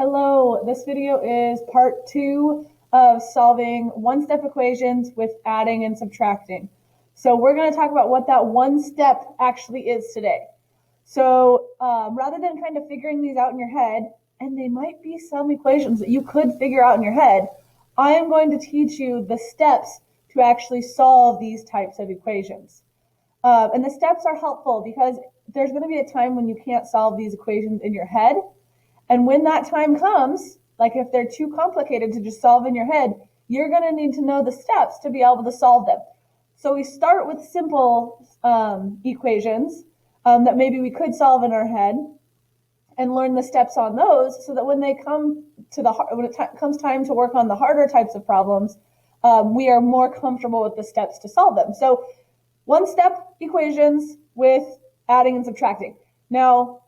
Hello, this video is part two of solving one-step equations with adding and subtracting. So we're going to talk about what that one step actually is today. So rather than kind of figuring these out in your head, and they might be some equations that you could figure out in your head, I am going to teach you the steps to actually solve these types of equations. And the steps are helpful because there's going to be a time when you can't solve these equations in your head. And when that time comes, like if they're too complicated to just solve in your head, you're going to need to know the steps to be able to solve them. So we start with simple equations that maybe we could solve in our head and learn the steps on those so that when they come to when it comes time to work on the harder types of problems, we are more comfortable with the steps to solve them. So one-step equations with adding and subtracting. Now,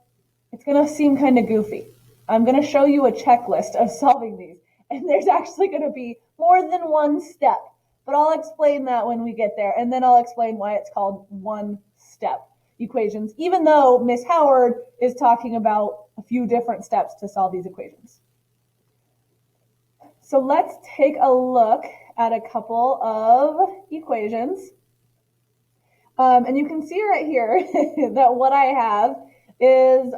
it's going to seem kind of goofy. I'm going to show you a checklist of solving these, and there's actually going to be more than one step, but I'll explain that when we get there, and then I'll explain why it's called one-step equations, even though Miss Howard is talking about a few different steps to solve these equations. So let's take a look at a couple of equations. And you can see right here that what I have is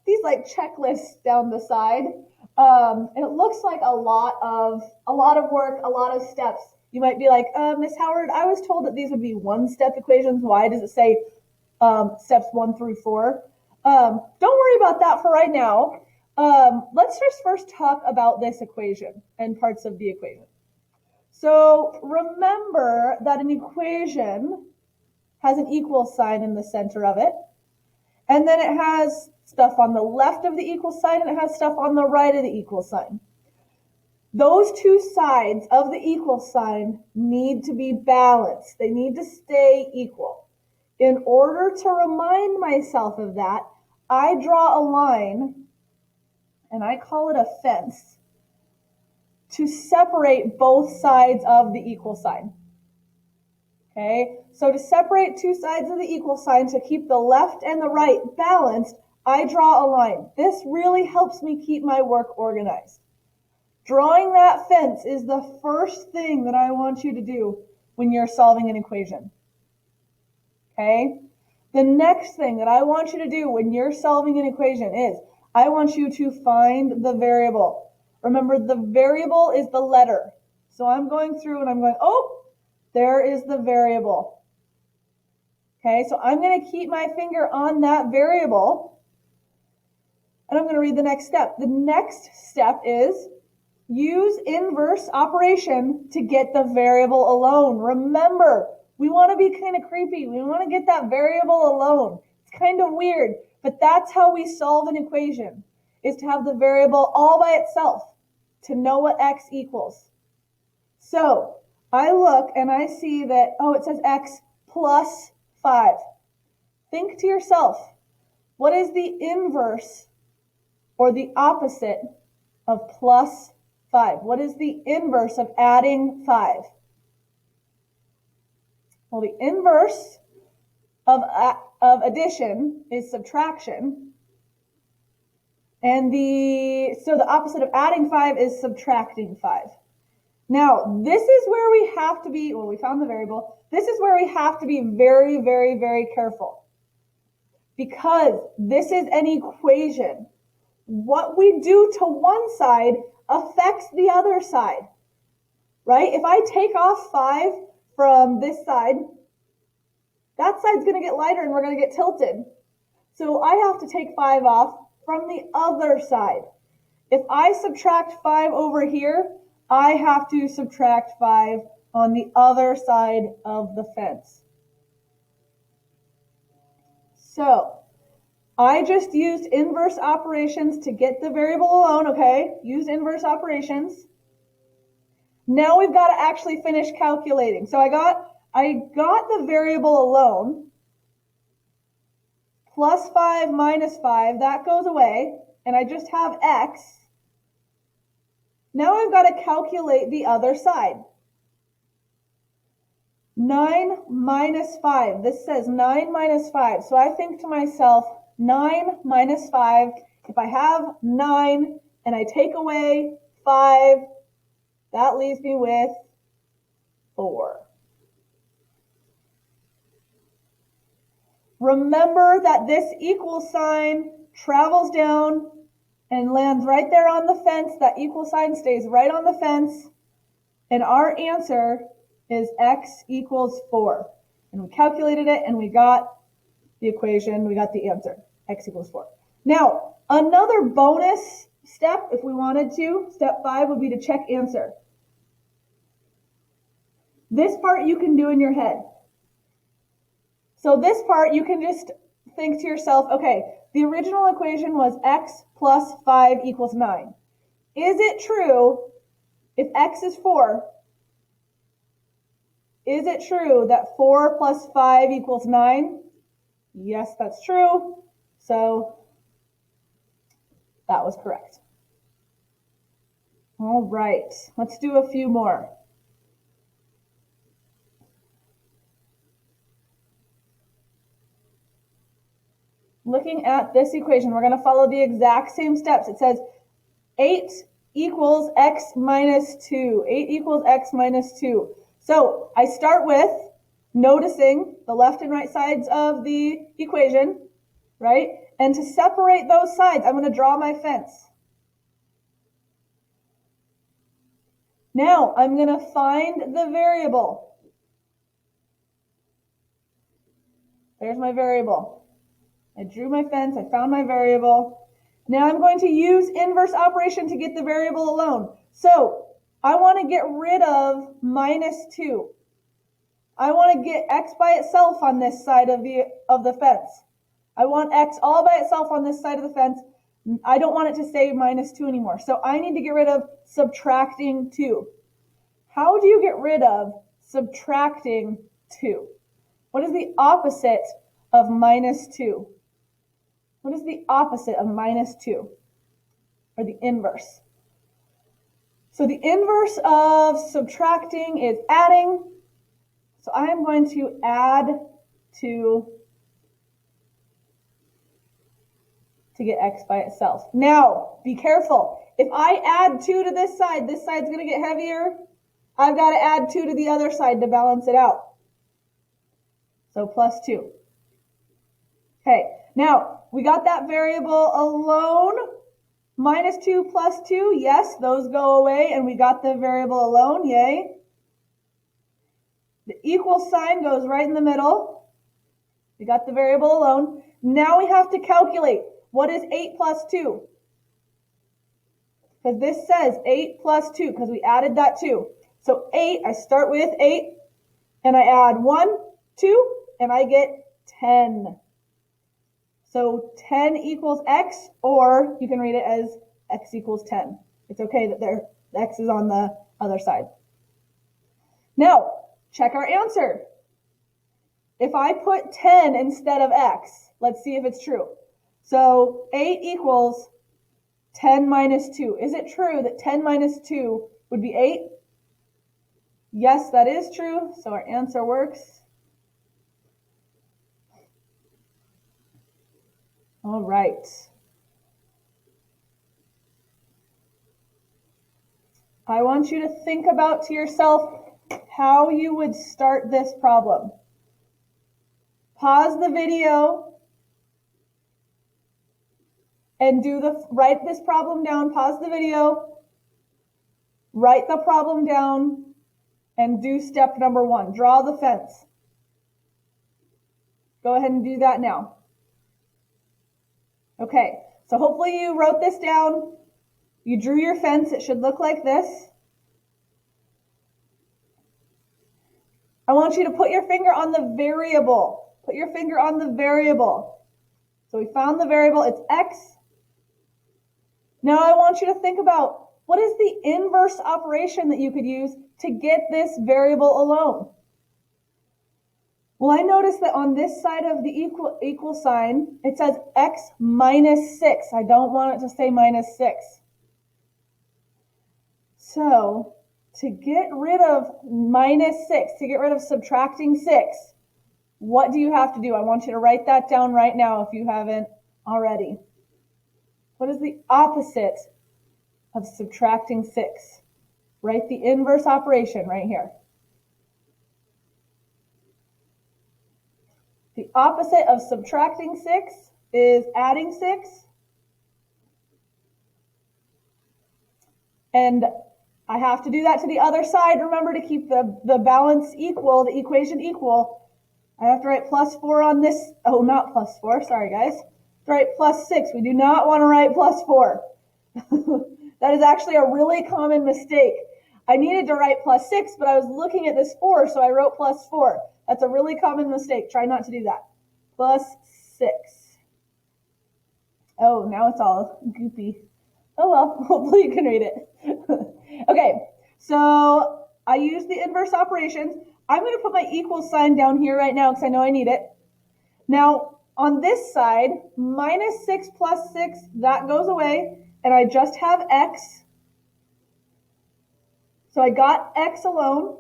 these like checklists down the side. And it looks like a lot of work, a lot of steps. You might be like, Miss Howard, I was told that these would be one-step equations. Why does it say steps 1 through 4? Don't worry about that for right now. Let's just first talk about this equation and parts of the equation. So remember that an equation has an equal sign in the center of it. And then it has stuff on the left of the equal sign and it has stuff on the right of the equal sign. Those two sides of the equal sign need to be balanced. They need to stay equal. In order to remind myself of that, I draw a line, and I call it a fence, to separate both sides of the equal sign. Okay, so to separate two sides of the equal sign to keep the left and the right balanced, I draw a line. This really helps me keep my work organized. Drawing that fence is the first thing that I want you to do when you're solving an equation. Okay? The next thing that I want you to do when you're solving an equation is I want you to find the variable. Remember, the variable is the letter. So I'm going through and I'm going, oh, there is the variable. Okay, so I'm going to keep my finger on that variable, and I'm going to read the next step. The next step is use inverse operation to get the variable alone. Remember, we want to be kind of creepy. We want to get that variable alone. It's kind of weird, but that's how we solve an equation, is to have the variable all by itself, to know what x equals. So I look and I see that, oh, it says x plus 5. Think to yourself, what is the inverse or the opposite of plus 5? What is the inverse of adding 5? Well, the inverse of addition is subtraction. And so the opposite of adding 5 is subtracting 5. Now, this is where we have to be, well, we found the variable. This is where we have to be very, very, very careful. Because this is an equation. What we do to one side affects the other side. Right? If I take off 5 from this side, that side's going to get lighter and we're going to get tilted. So I have to take 5 off from the other side. If I subtract 5 over here, I have to subtract 5 on the other side of the fence. So I just used inverse operations to get the variable alone, okay? Use inverse operations. Now we've got to actually finish calculating. So I got the variable alone. Plus 5 minus 5, that goes away, and I just have x. Now I've got to calculate the other side. 9 minus 5. This says 9 minus 5. So I think to myself, 9 minus 5, if I have 9 and I take away 5, that leaves me with 4. Remember that this equal sign travels down and lands right there on the fence. That equal sign stays right on the fence. And our answer is x equals 4. And we calculated it and we got the equation, we got the answer, x equals 4. Now, another bonus step, if we wanted to, step 5 would be to check answer. This part you can do in your head. So this part you can just think to yourself, okay, the original equation was x plus 5 equals 9. Is it true, if x is 4, is it true that 4 plus 5 equals 9? Yes, that's true. So that was correct. All right, let's do a few more. Looking at this equation, we're going to follow the exact same steps. It says 8 equals x minus 2. 8 equals x minus 2. So I start with noticing the left and right sides of the equation, right? And to separate those sides, I'm going to draw my fence. Now I'm going to find the variable. There's my variable. I drew my fence, I found my variable. Now I'm going to use inverse operation to get the variable alone. So I want to get rid of minus 2. I want to get x by itself on this side of the fence. I want x all by itself on this side of the fence. I don't want it to say minus 2 anymore. So I need to get rid of subtracting 2. How do you get rid of subtracting 2? What is the opposite of minus 2? What is the opposite of minus 2? Or the inverse? So the inverse of subtracting is adding. So I am going to add 2 to get x by itself. Now, be careful. If I add 2 to this side's going to get heavier. I've got to add 2 to the other side to balance it out. So plus 2. Okay, now we got that variable alone. Minus 2 plus 2, yes, those go away, and we got the variable alone, yay. The equal sign goes right in the middle. We got the variable alone. Now we have to calculate, what is 8 plus 2? Because this says 8 plus 2, because we added that 2. So 8, I start with 8, and I add 1, 2, and I get 10. So 10 equals x, or you can read it as x equals 10. It's okay that the x is on the other side. Now, check our answer. If I put 10 instead of x, let's see if it's true. So 8 equals 10 minus 2. Is it true that 10 minus 2 would be 8? Yes, that is true, so our answer works. All right. I want you to think about to yourself how you would start this problem. Pause the video and write this problem down. Pause the video, write the problem down, and do step number 1. Draw the fence. Go ahead and do that now. Okay, so hopefully you wrote this down. You drew your fence. It should look like this. I want you to put your finger on the variable. Put your finger on the variable. So we found the variable. It's x. Now I want you to think about, what is the inverse operation that you could use to get this variable alone? Well, I noticed that on this side of the equal sign, it says x minus 6. I don't want it to say minus 6. So to get rid of minus 6, to get rid of subtracting 6, what do you have to do? I want you to write that down right now if you haven't already. What is the opposite of subtracting 6. Write the inverse operation right here. The opposite of subtracting 6 is adding 6. And I have to do that to the other side. Remember, to keep the balance equal, the equation equal, I have to write plus 4 on this. Oh, not plus 4. Sorry, guys. To write plus 6. We do not want to write plus 4. That is actually a really common mistake. I needed to write plus 6, but I was looking at this 4, so I wrote plus 4. That's a really common mistake. Try not to do that. Plus 6. Oh, now it's all goopy. Oh well, hopefully you can read it. Okay, so I use the inverse operations. I'm going to put my equal sign down here right now because I know I need it. Now, on this side, minus 6 plus 6, that goes away, and I just have x. So I got x alone.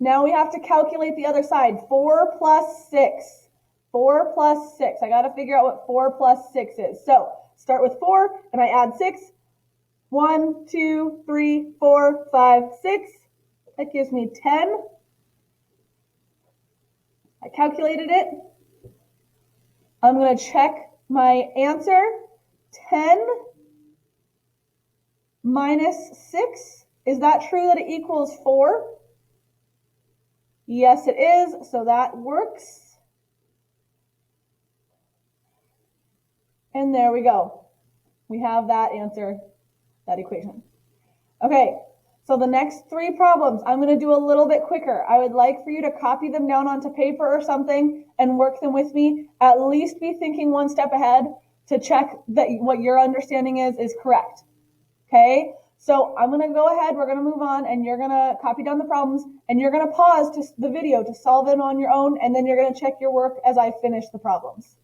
Now we have to calculate the other side. 4 plus 6. 4 plus 6. I got to figure out what 4 plus 6 is. So start with 4, and I add 6. 1, 2, 3, 4, 5, 6. That gives me 10. I calculated it. I'm going to check my answer. 10 minus 6. Is that true that it equals 4? Yes, it is, so that works. And there we go. We have that answer, that equation. Okay, so the next 3 problems, I'm going to do a little bit quicker. I would like for you to copy them down onto paper or something and work them with me. At least be thinking one step ahead to check that what your understanding is correct. Okay, so I'm going to go ahead, we're going to move on, and you're going to copy down the problems, and you're going to pause the video to solve them on your own, and then you're going to check your work as I finish the problems.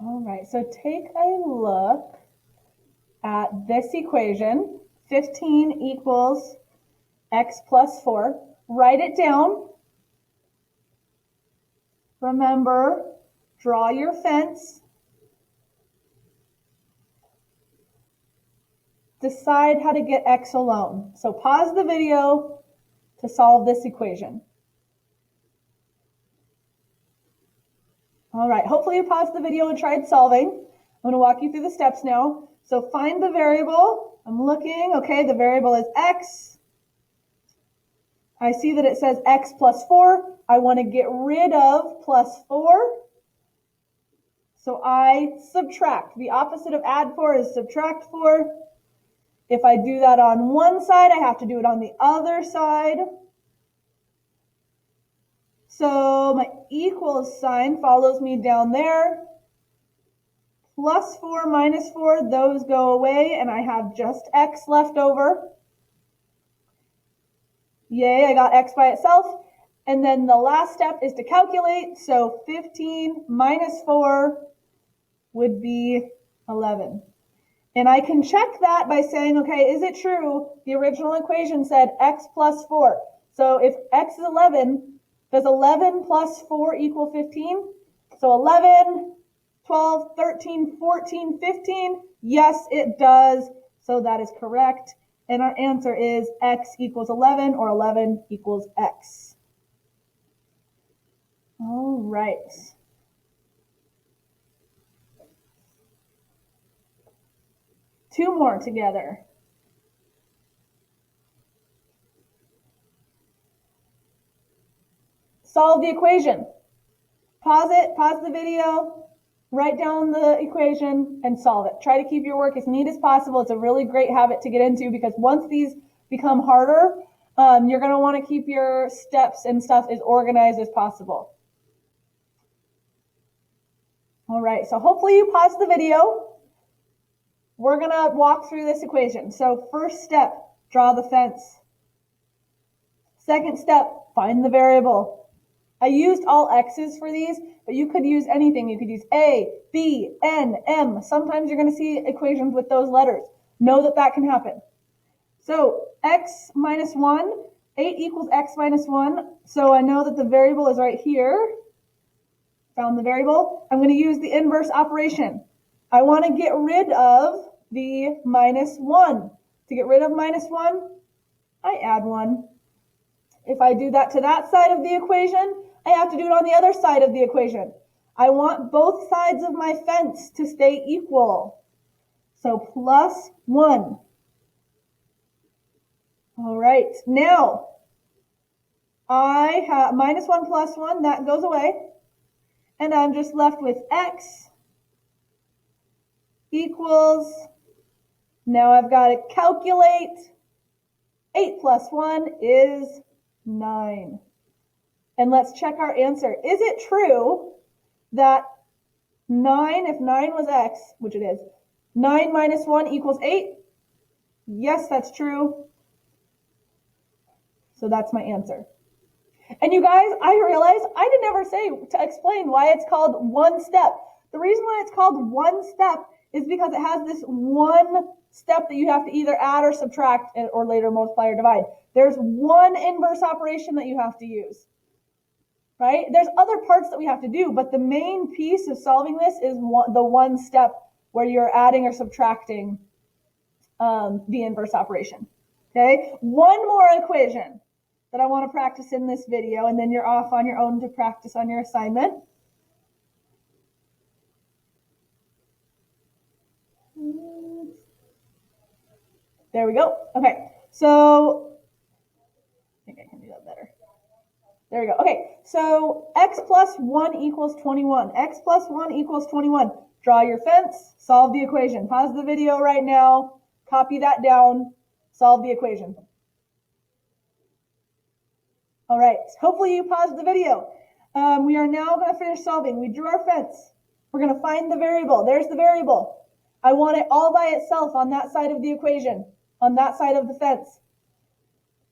All right, so take a look at this equation. 15 equals x plus 4. Write it down. Remember, draw your fence. Decide how to get x alone. So pause the video to solve this equation. All right, hopefully you paused the video and tried solving. I'm going to walk you through the steps now. So find the variable. I'm looking. Okay, the variable is x. I see that it says x plus 4. I want to get rid of plus 4. So I subtract. The opposite of add 4 is subtract 4. If I do that on one side, I have to do it on the other side. So my equals sign follows me down there. Plus 4 minus 4, those go away, and I have just x left over. Yay, I got x by itself. And then the last step is to calculate. So 15 minus 4 would be 11. And I can check that by saying, okay, is it true? The original equation said x plus 4. So if x is 11, does 11 plus 4 equal 15? So 11, 12, 13, 14, 15. Yes, it does. So that is correct. And our answer is x equals 11, or 11 equals x. All right. Two more together. Solve the equation. Pause it, pause the video, write down the equation, and solve it. Try to keep your work as neat as possible. It's a really great habit to get into, because once these become harder, you're going to want to keep your steps and stuff as organized as possible. All right, so hopefully you paused the video. We're going to walk through this equation. So first step, draw the fence. Second step, find the variable. I used all x's for these, but you could use anything. You could use a, b, n, m. Sometimes you're going to see equations with those letters. Know that that can happen. So x minus 1, 8 equals x minus 1. So I know that the variable is right here. Found the variable. I'm going to use the inverse operation. I want to get rid of the minus 1. To get rid of minus 1, I add 1. If I do that to that side of the equation, I have to do it on the other side of the equation. I want both sides of my fence to stay equal. So plus 1. All right, now I have minus 1 plus 1, that goes away. And I'm just left with x equals, now I've got to calculate, 8 plus 1 is 9. And let's check our answer. Is it true that 9, if 9 was x, which it is, 9 minus 1 equals 8? Yes, that's true. So that's my answer. And you guys, I realize I didn't ever say to explain why it's called one step. The reason why it's called one step is because it has this one step that you have to either add or subtract or later multiply or divide. There's one inverse operation that you have to use, right? There's other parts that we have to do, but the main piece of solving this is the one step where you're adding or subtracting the inverse operation. Okay, one more equation that I want to practice in this video, and then you're off on your own to practice on your assignment. There we go. Okay, so I think I can do that better. There we go. Okay, so x plus 1 equals 21. X plus 1 equals 21. Draw your fence, solve the equation. Pause the video right now, copy that down, solve the equation. All right, hopefully you paused the video. We are now going to finish solving. We drew our fence. We're going to find the variable. There's the variable. I want it all by itself on that side of the equation, on that side of the fence.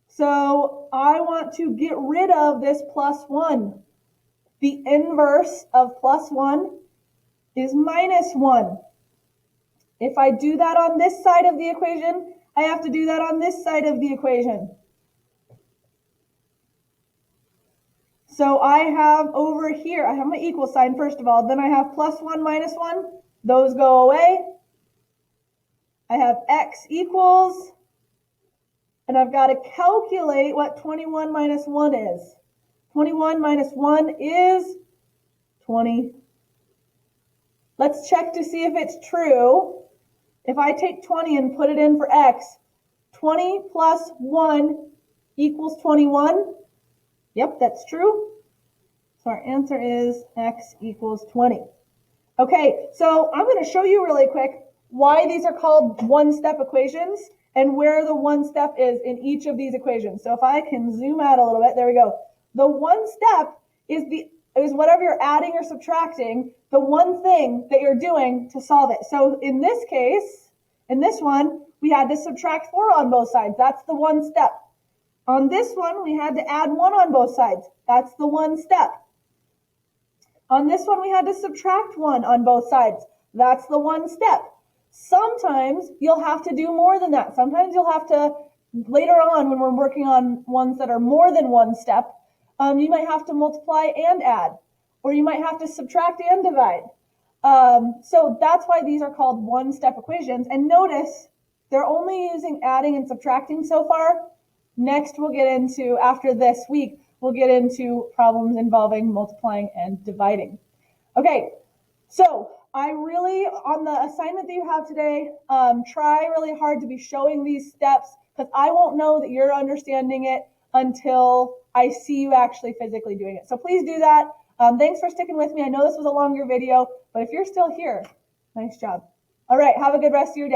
So I want to get rid of this plus 1. The inverse of plus 1 is minus 1. If I do that on this side of the equation, I have to do that on this side of the equation. So I have over here, I have my equal sign first of all, then I have plus 1 minus 1. Those go away. I have x equals, and I've got to calculate what 21 minus 1 is. 21 minus 1 is 20. Let's check to see if it's true. If I take 20 and put it in for x, 20 plus 1 equals 21. Yep, that's true. So our answer is x equals 20. Okay, so I'm going to show you really quick why these are called one-step equations and where the one step is in each of these equations. So if I can zoom out a little bit, there we go. The one step is whatever you're adding or subtracting, the one thing that you're doing to solve it. So in this case, in this one, we had to subtract 4 on both sides. That's the one step. On this one, we had to add 1 on both sides. That's the one step. On this one, we had to subtract 1 on both sides. That's the one step. Sometimes you'll have to do more than that. Sometimes you'll have to, later on when we're working on ones that are more than one step, you might have to multiply and add, or you might have to subtract and divide. So that's why these are called one-step equations. And notice they're only using adding and subtracting so far. Next, we'll get into, after this week, we'll get into problems involving multiplying and dividing. Okay, so I really, on the assignment that you have today, try really hard to be showing these steps, because I won't know that you're understanding it until I see you actually physically doing it. So please do that. Thanks for sticking with me. I know this was a longer video, but if you're still here, nice job. All right, have a good rest of your day.